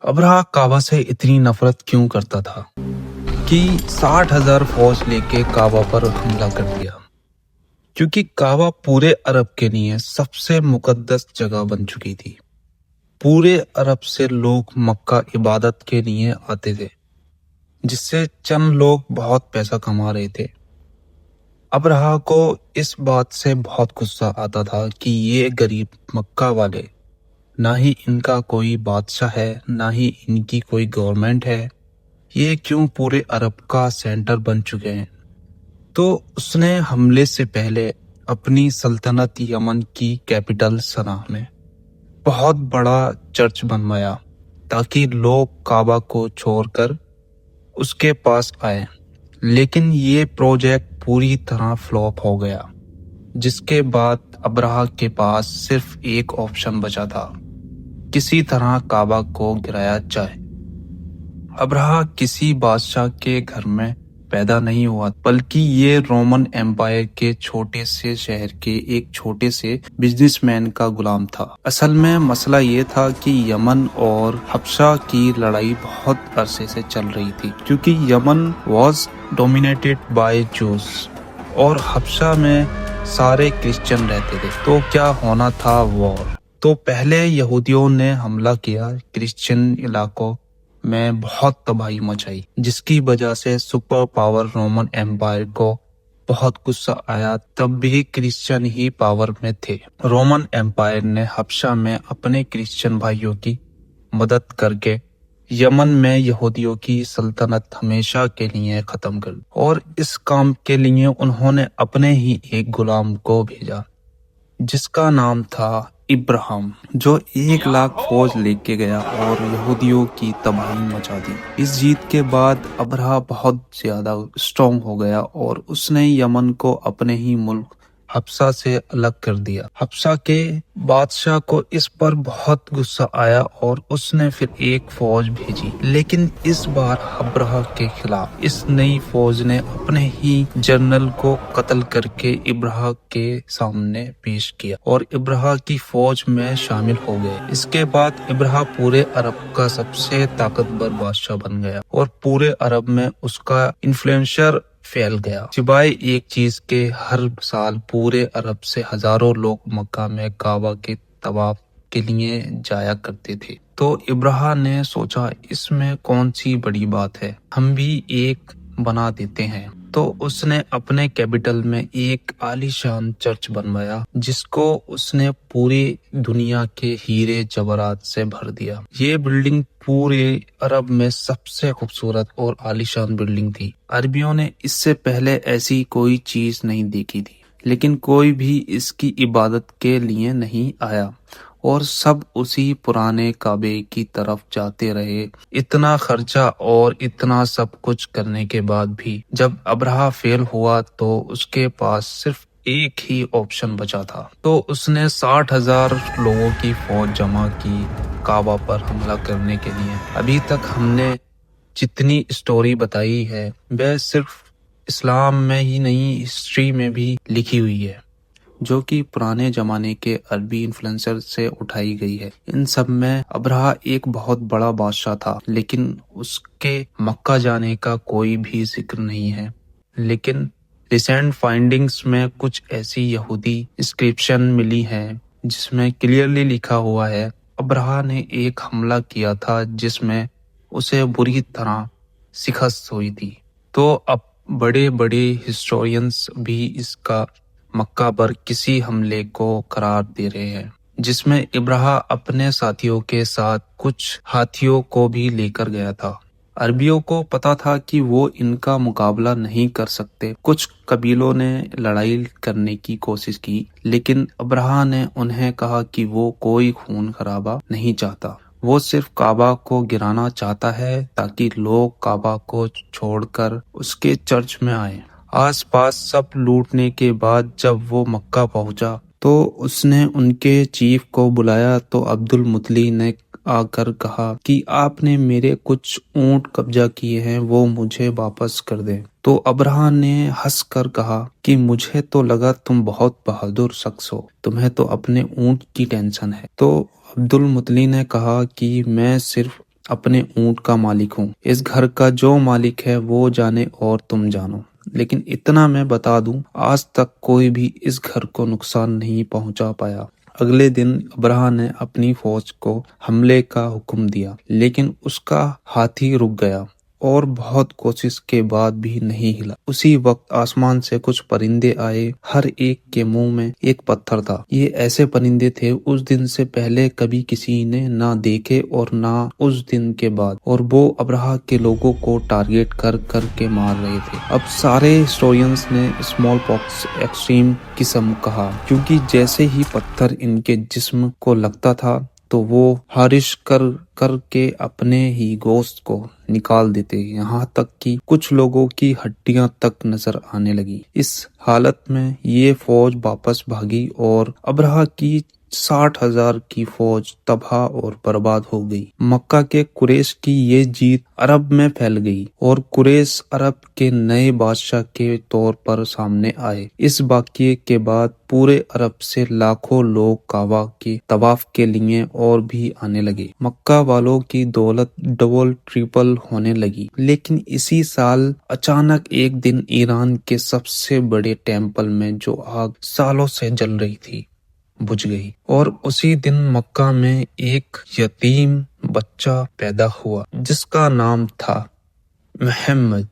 ابرہہ کعبہ سے اتنی نفرت کیوں کرتا تھا کہ 60,000 فوج لے کے کعبہ پر حملہ کر دیا؟ کیونکہ کعبہ پورے عرب کے لیے سب سے مقدس جگہ بن چکی تھی۔ پورے عرب سے لوگ مکہ عبادت کے لیے آتے تھے، جس سے چند لوگ بہت پیسہ کما رہے تھے۔ ابرہہ کو اس بات سے بہت غصہ آتا تھا کہ یہ غریب مکہ والے، نہ ہی ان کا کوئی بادشاہ ہے، نہ ہی ان کی کوئی گورنمنٹ ہے، یہ کیوں پورے عرب کا سینٹر بن چکے ہیں۔ تو اس نے حملے سے پہلے اپنی سلطنت یمن کی کیپٹل صنعا میں بہت بڑا چرچ بنوایا تاکہ لوگ کعبہ کو چھوڑ کر اس کے پاس آئے، لیکن یہ پروجیکٹ پوری طرح فلاپ ہو گیا، جس کے بعد ابرہہ کے پاس صرف ایک آپشن بچا تھا، کسی طرح کعبہ کو گرایا جائے۔ ابرہہ کسی بادشاہ کے گھر میں پیدا نہیں ہوا، بلکہ یہ رومن ایمپائر کے چھوٹے سے شہر کے ایک چھوٹے سے بزنس مین کا غلام تھا۔ اصل میں مسئلہ یہ تھا کہ یمن اور حبشہ کی لڑائی بہت عرصے سے چل رہی تھی، کیونکہ یمن واز ڈومینیٹڈ بائی جوز اور حبشہ میں سارے کرسچن رہتے تھے، تو کیا ہونا تھا وار۔ تو پہلے یہودیوں نے حملہ کیا، کرسچن علاقوں میں بہت تباہی مچائی، جس کی وجہ سے سپر پاور رومن ایمپائر کو بہت غصہ آیا۔ تب بھی کرسچن ہی پاور میں تھے۔ رومن ایمپائر نے حبشہ میں اپنے کرسچن بھائیوں کی مدد کر کے یمن میں یہودیوں کی سلطنت ہمیشہ کے لیے ختم کر دی، اور اس کام کے لیے انہوں نے اپنے ہی ایک غلام کو بھیجا جس کا نام تھا ابراہیم، جو 1,00,000 فوج لے کے گیا اور یہودیوں کی تباہی مچا دی۔ اس جیت کے بعد ابرہہ بہت زیادہ اسٹرانگ ہو گیا اور اس نے یمن کو اپنے ہی ملک حبشہ سے الگ کر دیا۔ حبشہ کے بادشاہ کو اس پر بہت غصہ آیا اور اس نے پھر ایک فوج بھیجی، لیکن اس بار ابرہہ کے خلاف۔ اس نئی فوج نے اپنے ہی جنرل کو قتل کر کے ابرہہ کے سامنے پیش کیا اور ابرہہ کی فوج میں شامل ہو گئے۔ اس کے بعد ابرہہ پورے عرب کا سب سے طاقتور بادشاہ بن گیا اور پورے عرب میں اس کا انفلوئنسر پھیل گیا۔ سوائے ایک چیز کے، ہر سال پورے عرب سے ہزاروں لوگ مکہ میں کعبہ کے طواف کے لیے جایا کرتے تھے۔ تو ابرہہ نے سوچا اس میں کون سی بڑی بات ہے، ہم بھی ایک بنا دیتے ہیں۔ تو اس نے اپنے کیپٹل میں ایک عالی شان چرچ بنوایا، جس کو اس نے پوری دنیا کے ہیرے جواہرات سے بھر دیا۔ یہ بلڈنگ پورے عرب میں سب سے خوبصورت اور عالی شان بلڈنگ تھی۔ عربیوں نے اس سے پہلے ایسی کوئی چیز نہیں دیکھی تھی، لیکن کوئی بھی اس کی عبادت کے لیے نہیں آیا اور سب اسی پرانے کعبے کی طرف جاتے رہے۔ اتنا خرچہ اور اتنا سب کچھ کرنے کے بعد بھی جب ابرہہ فیل ہوا تو اس کے پاس صرف ایک ہی آپشن بچا تھا۔ تو اس نے 60,000 لوگوں کی فوج جمع کی کعبہ پر حملہ کرنے کے لیے۔ ابھی تک ہم نے جتنی اسٹوری بتائی ہے وہ صرف اسلام میں ہی نہیں، ہسٹری میں بھی لکھی ہوئی ہے، جو کہ پرانے زمانے کے عربی انفلوئنسر سے اٹھائی گئی ہے۔ ان سب میں ابرہہ ایک بہت بڑا بادشاہ تھا، لیکن اس کے مکہ جانے کا کوئی بھی ذکر نہیں ہے۔ لیکن ریسنٹ فائنڈنگز میں کچھ ایسی یہودی انسکرپشن ملی ہیں جس میں کلیئرلی لکھا ہوا ہے ابرہہ نے ایک حملہ کیا تھا جس میں اسے بری طرح شکست ہوئی تھی۔ تو اب بڑے بڑے ہسٹورینز بھی اس کا مکہ پر کسی حملے کو قرار دے رہے ہیں، جس میں ابرہہ اپنے ساتھیوں کے ساتھ کچھ ہاتھیوں کو بھی لے کر گیا تھا۔ عربیوں کو پتا تھا کہ وہ ان کا مقابلہ نہیں کر سکتے۔ کچھ قبیلوں نے لڑائی کرنے کی کوشش کی، لیکن ابرہہ نے انہیں کہا کہ وہ کوئی خون خرابہ نہیں چاہتا، وہ صرف کعبہ کو گرانا چاہتا ہے تاکہ لوگ کعبہ کو چھوڑ کر اس کے چرچ میں آئیں۔ آس پاس سب لوٹنے کے بعد جب وہ مکہ پہنچا تو اس نے ان کے چیف کو بلایا، تو عبد المطلب نے آ کر کہا کہ آپ نے میرے کچھ اونٹ قبضہ کیے ہیں، وہ مجھے واپس کر دیں۔ تو ابرہہ نے ہنس کر کہا کہ مجھے تو لگا تم بہت بہادر شخص ہو، تمہیں تو اپنے اونٹ کی ٹینشن ہے۔ تو عبد المطلب نے کہا کہ میں صرف اپنے اونٹ کا مالک ہوں، اس گھر کا جو مالک ہے وہ جانے اور تم جانو، لیکن اتنا میں بتا دوں آج تک کوئی بھی اس گھر کو نقصان نہیں پہنچا پایا۔ اگلے دن ابرہہ نے اپنی فوج کو حملے کا حکم دیا، لیکن اس کا ہاتھی رک گیا اور بہت کوشش کے بعد بھی نہیں ہلا۔ اسی وقت آسمان سے کچھ پرندے آئے، ہر ایک کے منہ میں ایک پتھر تھا۔ یہ ایسے پرندے تھے اس دن سے پہلے کبھی کسی نے نہ دیکھے اور نہ اس دن کے بعد، اور وہ ابرہہ کے لوگوں کو ٹارگیٹ کر کر کے مار رہے تھے۔ اب سارے ہسٹورینز نے اسمال پاکس ایکسٹریم قسم کہا، کیونکہ جیسے ہی پتھر ان کے جسم کو لگتا تھا تو وہ خارش کر کر کے اپنے ہی گوشت کو نکال دیتے، یہاں تک کہ کچھ لوگوں کی ہڈیاں تک نظر آنے لگی۔ اس حالت میں یہ فوج واپس بھاگی اور ابرہہ کی 60,000 کی فوج تباہ اور برباد ہو گئی۔ مکہ کے قریش کی یہ جیت عرب میں پھیل گئی اور قریش عرب کے نئے بادشاہ کے طور پر سامنے آئے۔ اس واقعے کے بعد پورے عرب سے لاکھوں لوگ کعبہ کے طواف کے لیے اور بھی آنے لگے۔ مکہ والوں کی دولت ڈبل ٹرپل ہونے لگی۔ لیکن اسی سال اچانک ایک دن ایران کے سب سے بڑے ٹیمپل میں جو آگ سالوں سے جل رہی تھی بجھ گئی، اور اسی دن مکہ میں ایک یتیم بچہ پیدا ہوا جس کا نام تھا محمد۔